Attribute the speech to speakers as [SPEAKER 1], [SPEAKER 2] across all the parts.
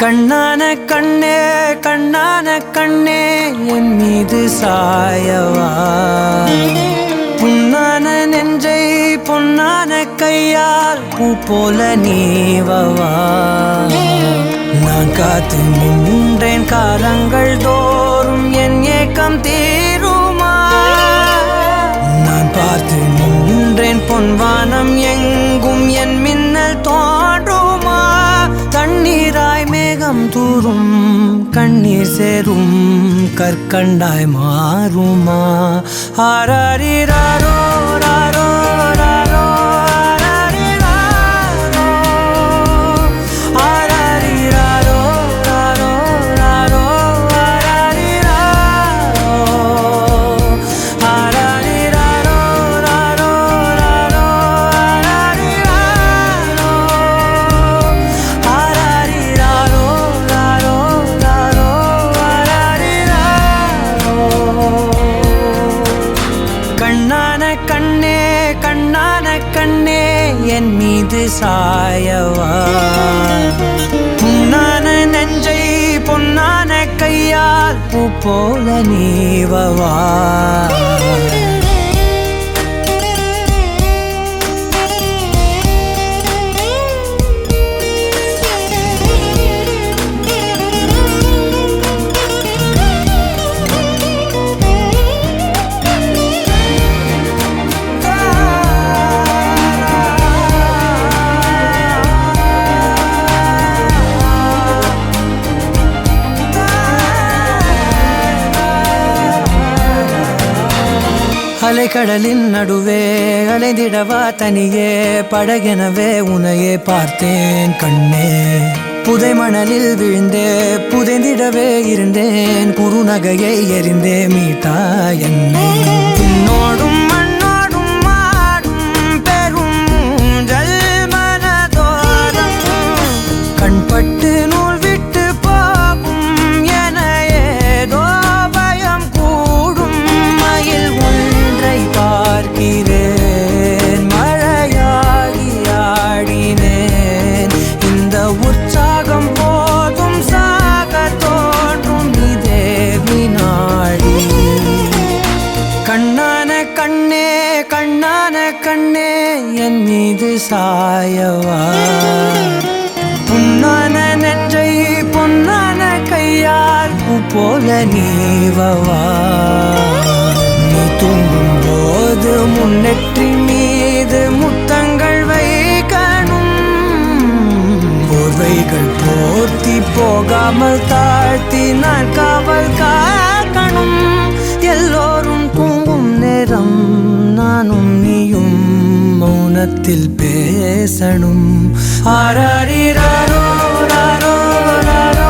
[SPEAKER 1] கண்ணான கண்ணே கண்ணான கண்ணே என் மீது சாயவா, புண்ணான நெஞ்சை பொன்னான கையால் பூ போல நீவவா. நான் காத்து நின்றேன் காலங்கள் தோறும் என் ஏக்கம் தீருமா. நான் பார்த்து நின்றேன் பொன்வானம் எங்கும் என் மின்னல் தோன்றுமா. தண்ணீராய் மேகம் தூரும் கண்ணீர் சேரும் கற்கண்டாய் மாறுமா. ஆராரிராரோ ராரோ ராரோ ஆராரிராரோ ராரோ ராரோ ஆராரிராரோ ராரோ ராரோ கண்ணான கண்ணே கண்ணான கண்ணே என் மீது சாயவா, புண்ணான நெஞ்சை பொன்னான கையால் பூ போல நீவவா. அலைக்கடலின் நடுவே அலைந்திடவா தனியே, படகெனவே உனையே பார்த்தேன் கண்ணே. புதை மணலில் விழுந்தே புதைந்திடவே இருந்தேன், குறுநகையை எறிந்தே மீட்டா என்னை. உன்னோடும் மண்ணோடும் மாடும் பெரும் ஊஞ்சல் மனதோரம், கண்பட்டு நூல் விட்டு போகும் என ஏதோ பயம் கூடும். மயில் பார்க்கிறேன் மழையாகி ஆடினேன், இந்த உற்சாகம் போதும் சாக தோன்றும் இதே வினாடி. கண்ணான கண்ணே கண்ணான கண்ணே என் மீது சாயவா, புண்ணான நெஞ்சை பொன்னான கையால் பூ போல நீவவா. நீ தூங்கும் போது முன்னெற்றி மீது முத்தங்கள் வைக்கணும், போர்வைகள் போர்த்தி போகாமல் தாழ்த்தி நான் காவல் காக்கணும். எல்லோரும் தூங்கும் நேரம் நானும் நீயும் மௌனத்தில் பேசணும். ஆராரிராரோ ராரோ ராரோ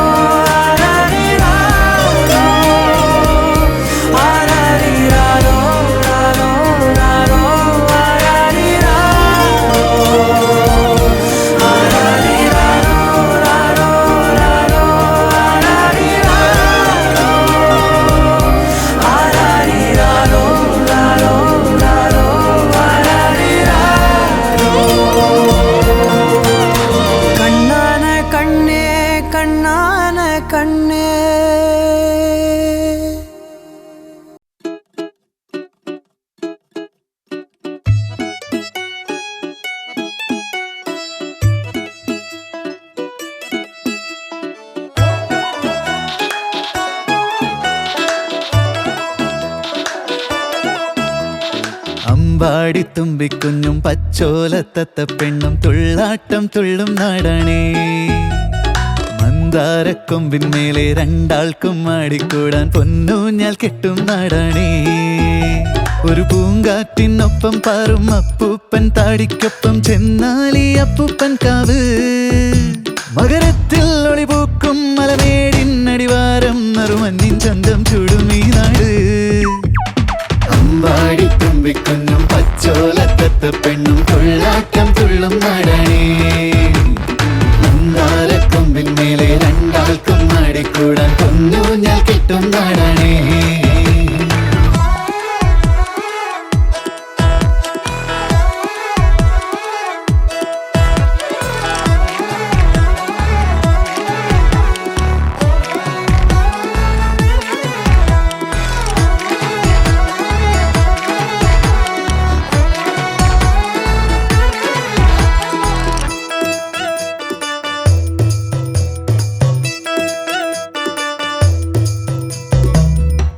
[SPEAKER 1] പൊന്നാന കണ്ണേ.
[SPEAKER 2] അമ്പാടിത്തുമ്പിക്കുഞ്ഞും പച്ചോലത്തത്ത പെണ്ണും തുള്ളാട്ടം തുള്ളും നാടാണേ. മന്ദാരക്കൊമ്പിന്മേലെ രണ്ടാൾക്കും ആടിക്കൂടാൻ പൊന്നൂഞ്ഞാൽ കെട്ടും നാടാണേ. ഒരു പൂങ്കാറ്റിനൊപ്പം പാറും അപ്പൂപ്പൻ താടിക്കൊപ്പം ചെന്നാലി അപ്പൂപ്പൻ കാവ്. മകരത്തിൽ ഒളിപൂക്കും മലമേടിനടിവാരം നറുമഞ്ഞിൻ ചന്തം ചൂടും ഈ നാട്. അമ്പാടിത്തുമ്പിക്കുഞ്ഞും പച്ചോലത്തത്ത പെണ്ണും തുള്ളാട്ടം തുള്ളും നാടാണേ. മന്ദാരക്കൊമ്പിന്മേലെ രണ്ടാൾക്കും ആടിക്കൂടാൻ പൊന്നൂഞ്ഞാൽ കെട്ടും നാടാണേ.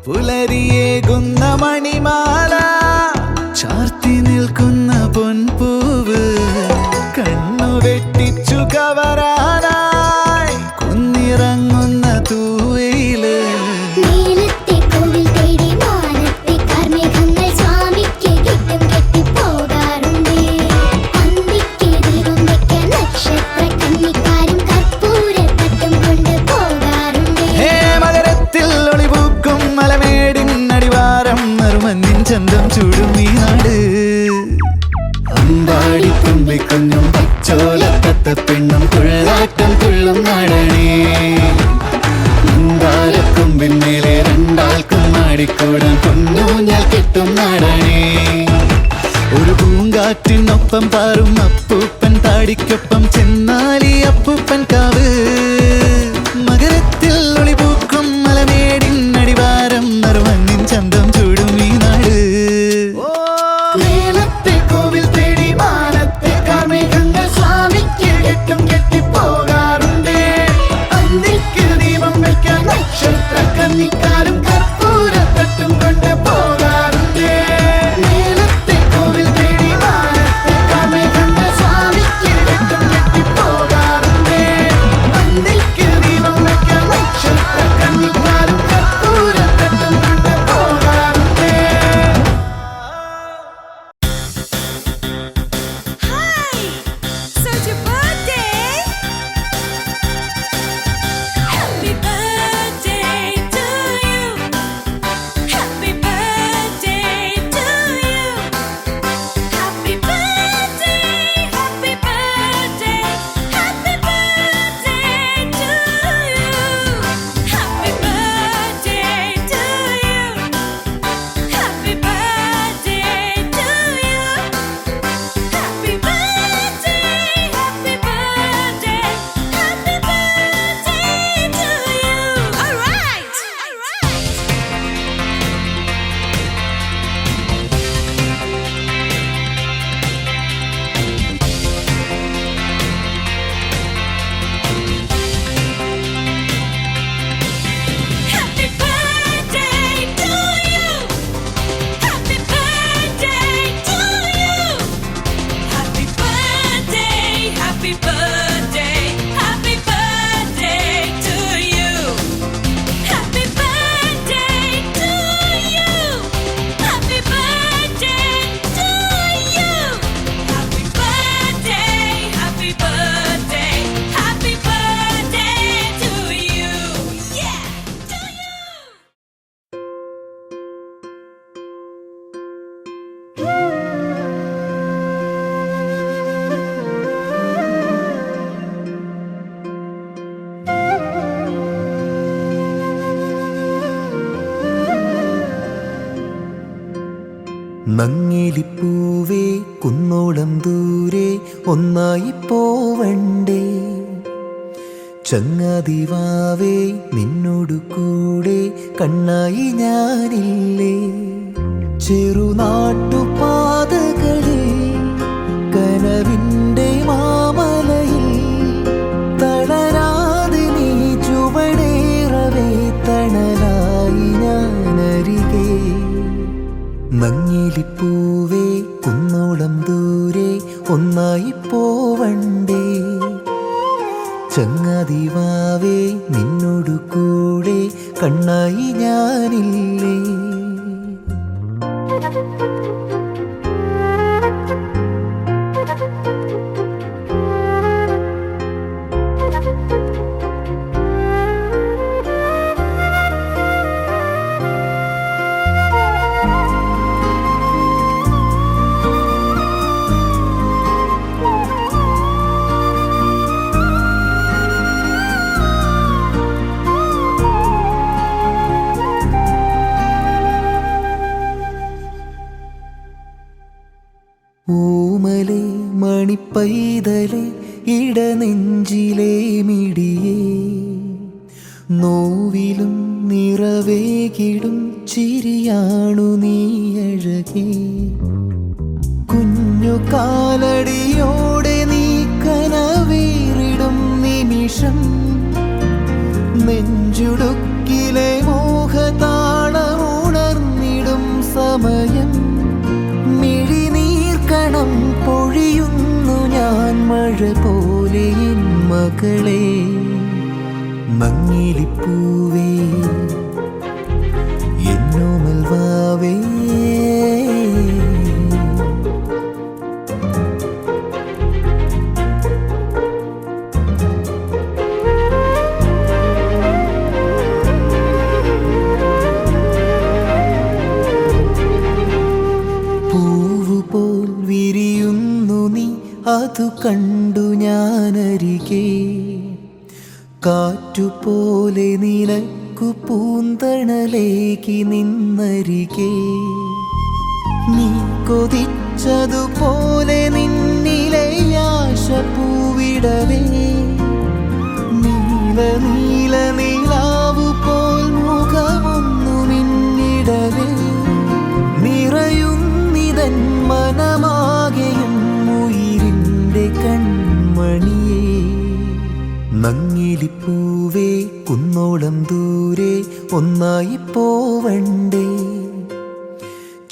[SPEAKER 2] പുലരിയേകുന്ന മണിമാല ചാർത്തി നിൽക്കുന്ന പൊൻപൂവ് കണ്ണു വെട്ടിച്ചു കവരാനായി കുന്നിറങ്ങുന്ന തൂവയില്. ചന്തം ചൂടും ഈ നാട്. അമ്പാടിത്തുമ്പിക്കുഞ്ഞും പച്ചോലത്തത്ത പെണ്ണും തുള്ളാട്ടം തുള്ളും നാടാണേ. മന്ദാരക്കൊമ്പിന്മേലെ രണ്ടാൾക്കും ആടിക്കൂടാൻ പൊന്നൂഞ്ഞാൽ കെട്ടും നാടാണേ. ഒരു പൂങ്കാറ്റിനൊപ്പം പാറും അപ്പൂപ്പൻ താടിക്കൊപ്പം ചെന്നാലി അപ്പൂപ്പൻ കാവ്. മകരത്തിൽ ഒളിപൂക്കും മലമേടിനടിവാരം നറുമഞ്ഞിൻ ചന്തം ചൂടും ഈ നാട്. മേലത്തെ കോവിൽ തേടി മാനത്തെ കാർമേഘങ്ങൾ സ്വാമിക്ക് കെട്ടും കെട്ടിപ്പോകാറുണ്ട്. അന്തിക്ക് ദീപം വയ്ക്കാൻ നക്ഷത്ര കന്നിക്കാരും കർപ്പൂരത്തട്ടും കൊണ്ട് പോകാറുണ്ട്. മേലത്തെ കോവിൽ തേടി മാനത്തെ കാർമേഘങ്ങൾ സ്വാമിക്ക് കെട്ടും കെട്ടിപ്പോകാറുണ്ട്. അന്തിക്ക് ദീപം വയ്ക്കാൻ നക്ഷത്ര കന്നിക്കാരും കർപ്പൂരത്തട്ടും കൊണ്ട് പോകാറുണ്ട്. നങ്ങിലിപ്പൂവേ കുന്നോളം ദൂരെ ഒന്നായി പോവണ്ടേ. ചങ്ങാതിവാവേ നിന്നോടു കൂടെ കണ്ണായി ഞാനില്ലേ. ചെറുനാട്ടുപാതകളിൽ കനവിൻ്റെ മാമലയിൽ തളരാതെ നീ ചുവടേറവേ തണലായി ഞാനരികെ. നങ്ങിലിപ്പൂവേ കുന്നോളം ദൂരെ ഒന്നായി പോവണ്ടേ. ചങ്ങാതിവാവേ നിന്നോടു കൂടെ കണ്ണായി ഞാനില്ലേ. ഓമലെ മണിപ്പൈതലെ ഇടനെഞ്ചിലെ മിടിയേ, നോവിലും നിറവേകിടും ചിരിയാണു നീ അഴകേ. കുഞ്ഞു കാലടിയോടെ നീ കനവേറിടും നിമിഷം, നെഞ്ചുടുക്കിലെ മോഹതാളമുണർന്നിടും സമയം. മിഴിനീർക്കണം പൊഴിയുന്നു ഞാൻ മഴ പോലെ എൻ മകളെ. മങ്ങിലിപ്പൂവേ എന്നോമൽ വാവേ. പൂവുപോൽ വിരിയുന്നു നീ അതു കണ്ടു ഞാനരികെ. കാറ്റുപോലെ നിനക്കു പൂന്തണലേകി നിന്നരികെ. നീ കൊതിച്ചതുപോലെ നിന്നിലെ ആശ പൂവിടവേ. നീല നീല നീലാവു പോൽ മുഖമൊന്നു മിന്നിടവേ. നിറയുന്നിതൻ മനമാകെയും ഉയിരിൻ്റെ കൺമണിയേ. നങ്ങിലിപ്പൂവേ കുന്നോളം ദൂരെ ഒന്നായി പോവണ്ടേ.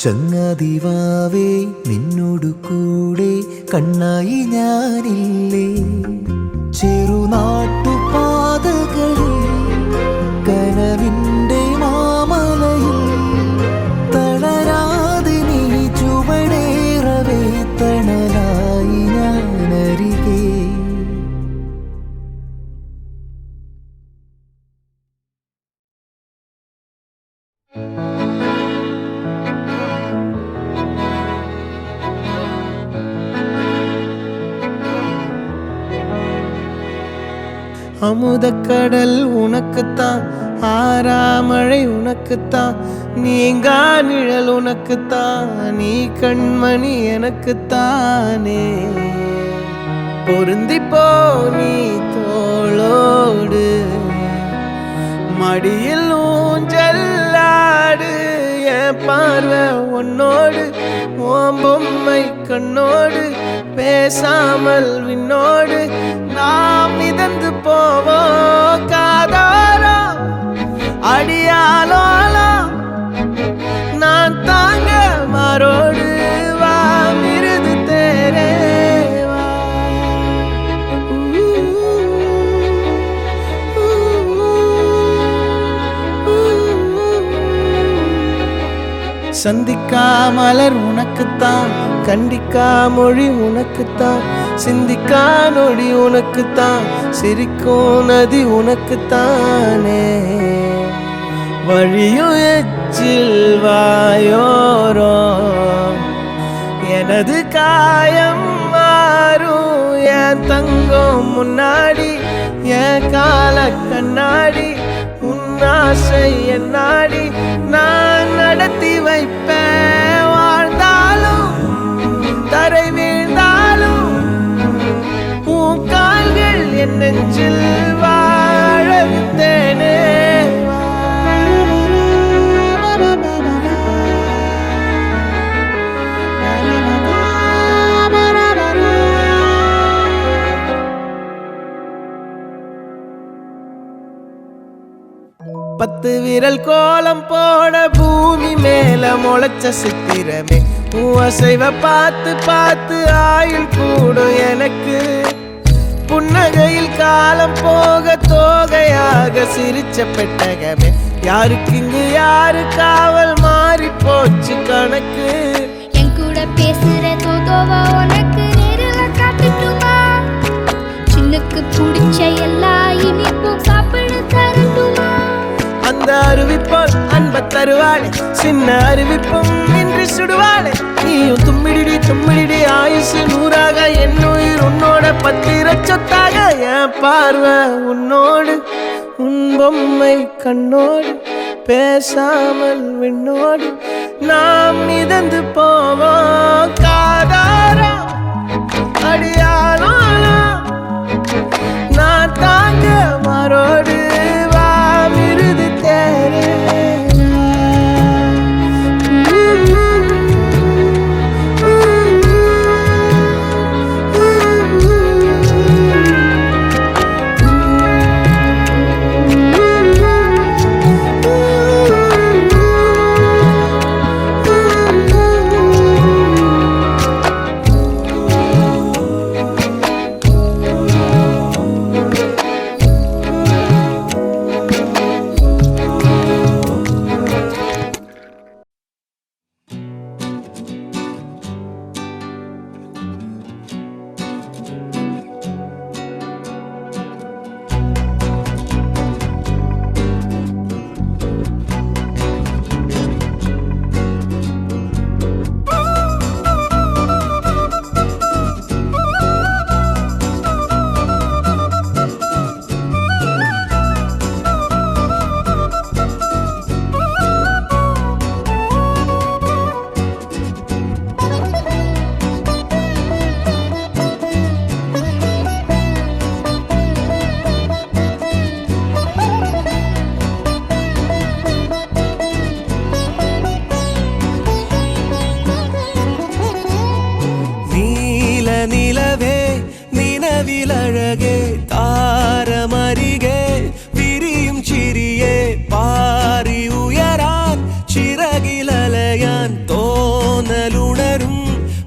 [SPEAKER 2] ചങ്ങാതിവാവേ നിന്നോടു കൂടെ കണ്ണായി ഞാനില്ലേ. ചെറുനാട്ടുപാതകളിൽ കനവിൻ്റെ മാമലയിൽ തളരാതെ നീ ചുവടേറവേ തണലായി ഞാനരികെ.
[SPEAKER 1] அமுதக்கடல் உனக்குத்தான், ஆறாமழை உனக்குத்தான், நீங்கா நிழல் உனக்குத்தான், நீ கண்மணி எனக்குத்தானே. பொருந்திப்போ நீ தோளோடு, மடியில் ஊஞ்சல்லாடு. என் பார்வை உன்னோடு, உன் பொம்மை கண்ணோடு, பேசாமல் விண்ணோடு நாம் மிதந்து போவோம். காதாரம் அடியாலோலம் நான் தாங்க மாறோடு. வா மிருது தேரே வா. சந்திக்கா மலர் உனக்குத்தான், கண்டிக்கா மொழி உனக்குத்தான், சிந்திக்கா நொடி உனக்குத்தான், சிரிக்கும் நதி உனக்குத்தானே. வழியும் எச்சில் வாயோரம் எனது காயம் மாறும். என் தங்கம் முன்னாடி என் கால கண்ணாடி, உன்னாசை என்னாடி நான் நடத்தி வைப்பேன். வாழ்ந்தாலும் தரை வீழ்ந்தாலும் உன் கால்கள் என் நெஞ்சில் வா. 10 விரல் கோலம் போட பூமி மேல முளைச்ச சித்திரமே உன் அசைவ பார்த்து பார்த்து ஆயுள் கூடும் எனக்கு புன்னகையில் காலம் போக தோகையாக சிரிச்ச பெட்டகமே யாருக்கு இங்கு யாரு காவல் மாறி போச்சு கணக்கு
[SPEAKER 3] என் கூட பேசுற தோதோவா உனக்கு நேரில் காட்டுட்டுமா சின்னுக்கு பிடிச்ச எல்லா இனிப்பும் சாப்பிட தரட்டுமா
[SPEAKER 1] அந்த அறிவிப்பால் அன்ப தருவாளே சின்ன அறிவிப்பும் இன்றி சுடுவாளே நீயும் தும்மிடி தும்மிடி ஆயுசு 100ஆக என் உயிர் உன்னோட 10 லட்சத்தாக என் பார்வை உன்னோடு உன் பொம்மை கண்ணோடு பேசாமல் விண்ணோடு நாம் மிதந்து போவோம் காதாரா அடியாளோ நான் தாங்க மாறோடு வா மிருது தேரே நிலவே நினவிலழகே தாரமரிகே விரியும் சிறியே பாரி உயரான் சிறகிலலையான் தோனலுணரும்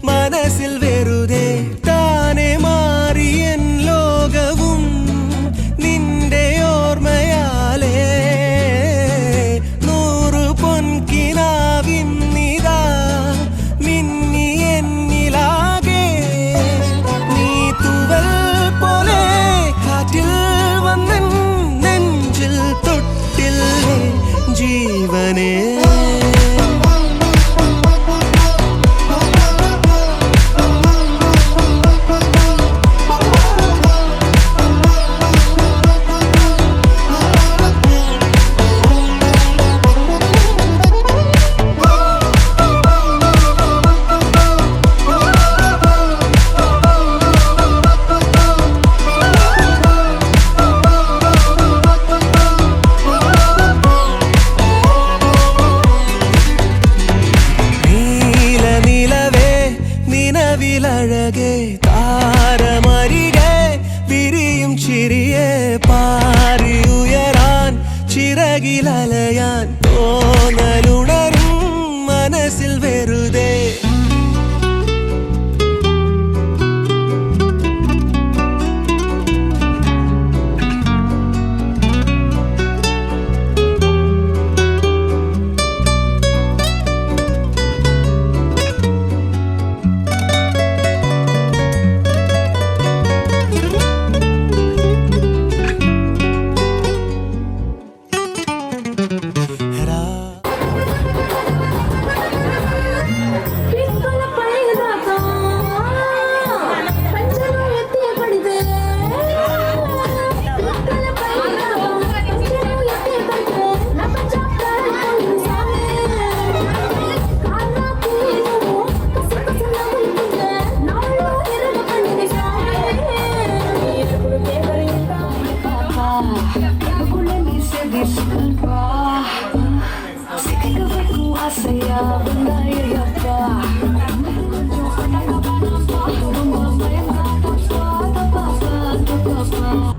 [SPEAKER 1] மனசில் வெறுதே தானே மாறி என் லோகവും നിന്റെ ഓർമ്മയാലേ 100 പൊൻകിനാവിൻ നിതാ മിന്നി എന്നിലാകെ നീ തൂവൽ പോലെ കാറ്റിൽ വന്ന് നെഞ്ചിൽ തൊട്ടില്ലേ ജീവനേ നിലവിലഴകേ താരമരികെ വിരിയും ചിരിയെ പാറി ഉയരാൻ ചിറകിലലയാൻ തോന്നലുണരും മനസ്സിൽ വെറുതെ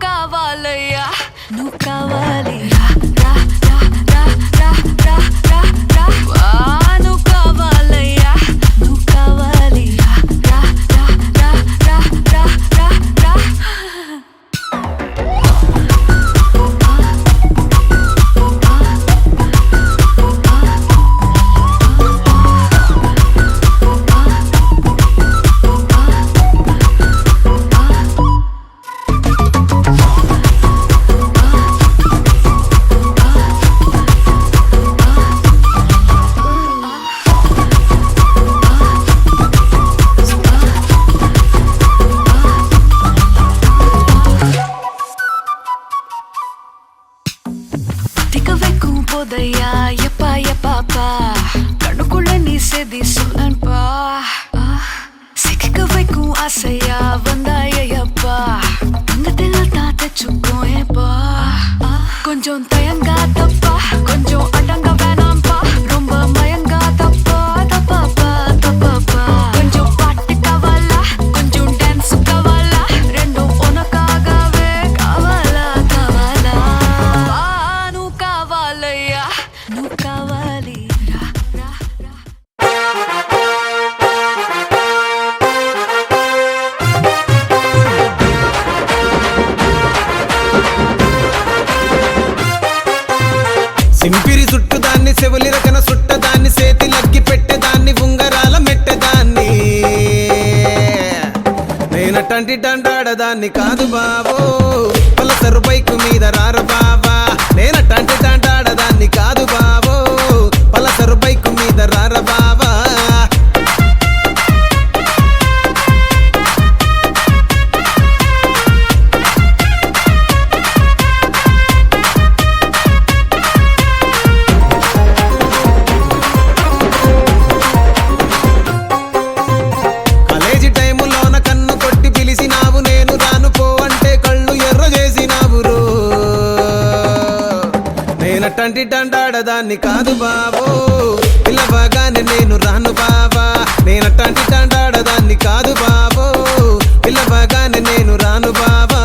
[SPEAKER 4] Kavalaya, no kavalaya, பத்திக்க வைக்கும் போதையா எப்பா எப்பாப்பா கண்ணுக்குள்ள நீ செதி சொல்லன்பா சிக்கிக்க வைக்கும் ஆசையா வந்தாயப்பா தங்கத்தில் தான் தைச்சுக்கோ ஏப்பா கொஞ்சம் தயங்காதப்பா கொஞ்சம் அடங்க வேணாம்பா ரொம்ப மயங்காதப்பா தப்பாப்பா தப்பாப்பா கொஞ்சம் பாட்டு காவாலா கொஞ்சம் டான்ஸ் காவாலா ரெண்டும் உனக்காகவே காவாலா காவாலா నువ్వు కావాలయ్యా నువ్వు కావాలి రా రా రా
[SPEAKER 1] సింపిరి చుట్టుదాన్ని చెవులి రకన సుట్టదాన్ని సేతి లగ్గి పెట్టేదాన్ని ఉంగరాల మెట్టదాన్ని నేనటంటి డండాడదాన్ని కాదు బాబో పలసరు బైకు మీద రార బాబా నేనటంటి డండాడదాన్ని కాదు బాబో పలసరు బైకు మీద రార బాబా కాలేజీ టైములోన కన్ను కొట్టి పిలిచినావు నేను రాను పో అంటే కళ్ళు ఎర్ర చేసినావు రో నేనటంటి డండాడదాన్ని కాదు బాబో పిల్లవగానే నేను రాను బాబా నేనటంటి డండాడదాన్ని కాదు బాబో పిల్లవగానే నేను రాను బాబా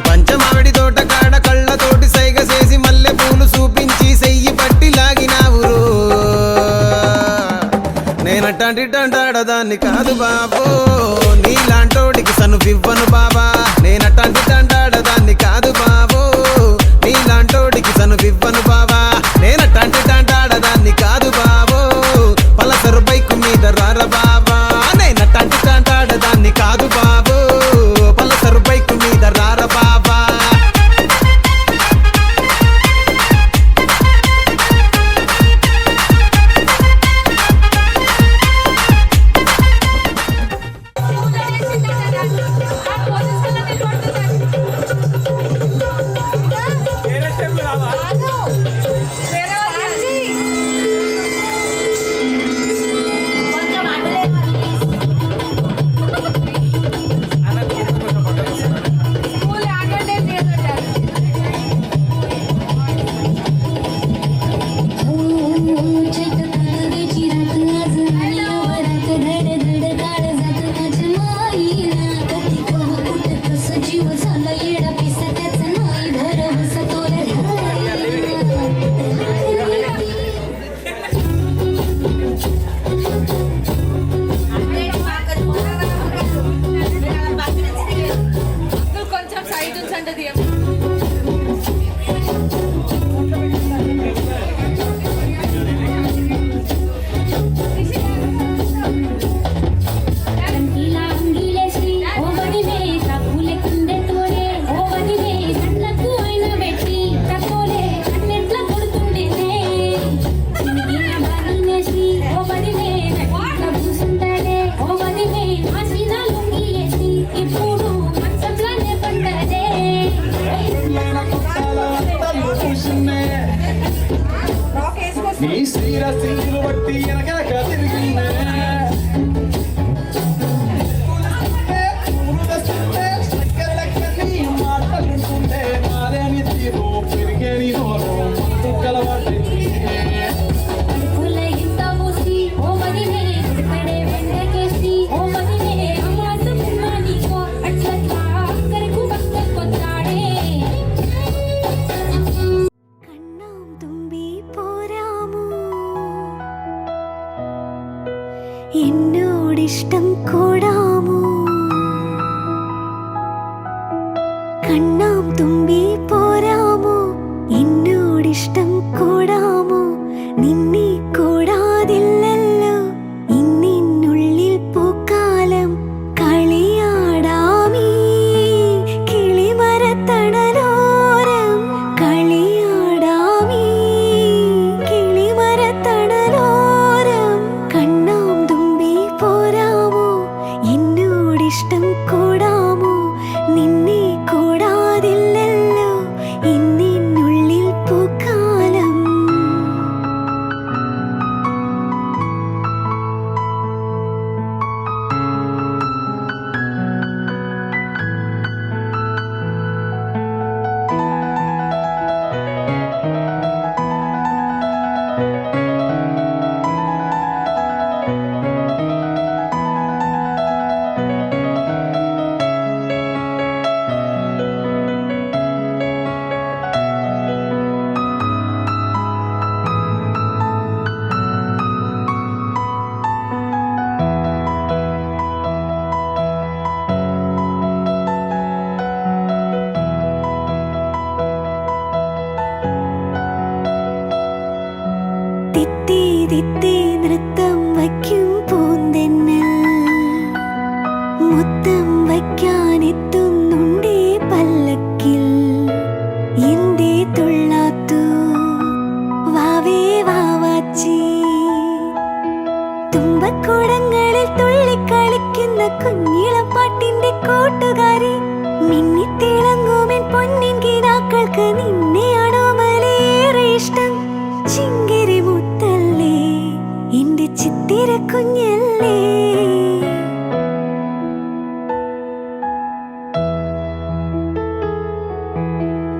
[SPEAKER 1] పంచమావిడి తోట కాడ కళ్ళతోటి సైగ చేసి మల్లె పూలు చూపించి సెయ్యి పట్టి లాగినావు రో నేనటంటి డండాడదాన్ని కాదు బాబో నీలాంటోడికి సనువివ్వను బాబా నేనటంటి డండాడదాన్ని కాదు బాబో నీలాంటోడికి సనువివ్వను బాబా నేనటంటి డండాడదాన్ని కాదు బాబో పలసరు బైకు మీద రార బాబా నేనటంటి డండాడదాన్ని కాదు బాబో పలసరు బైకు మీద రార బాబా
[SPEAKER 5] కొంచెం సైడ్ ఉంచండి
[SPEAKER 6] నీ శ్రీరస్త్రీలు బట్టి వెనక తిరిగిందే మాటలుంటుండే నాదేని తీరు పెరిగేని హోరు మందు కలవాటి
[SPEAKER 7] മെതിത്തെ നൃത്തം വയ്ക്കും പൂന്തെന്നൽ മുത്തം വയ്ക്കാനെത്തുന്നുണ്ടേ പല്ലക്കിൽ എന്തേ തുള്ളാത്തു വാവേ വാവാച്ചി തുമ്പക്കൂടങ്ങളിൽ തുള്ളിക്കളിക്കുന്ന കുഞ്ഞിളപ്പാട്ടിന്റെ കൂട്ടുകാരി മിന്നിത്തിളങ്ങുമെൻ പൊന്നിൻ കിനാക്കൾക്ക് നിന്നെയാണോ മലേറെ ഇഷ്ടം ചിങ്കിരി മുത്തല്ലേ എന്റെ ചിത്തിര കുഞ്ഞല്ലേ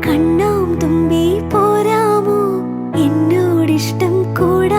[SPEAKER 7] കണ്ണാം തുമ്പി പോരാമോ എന്നോടിഷ്ടം കൂടാ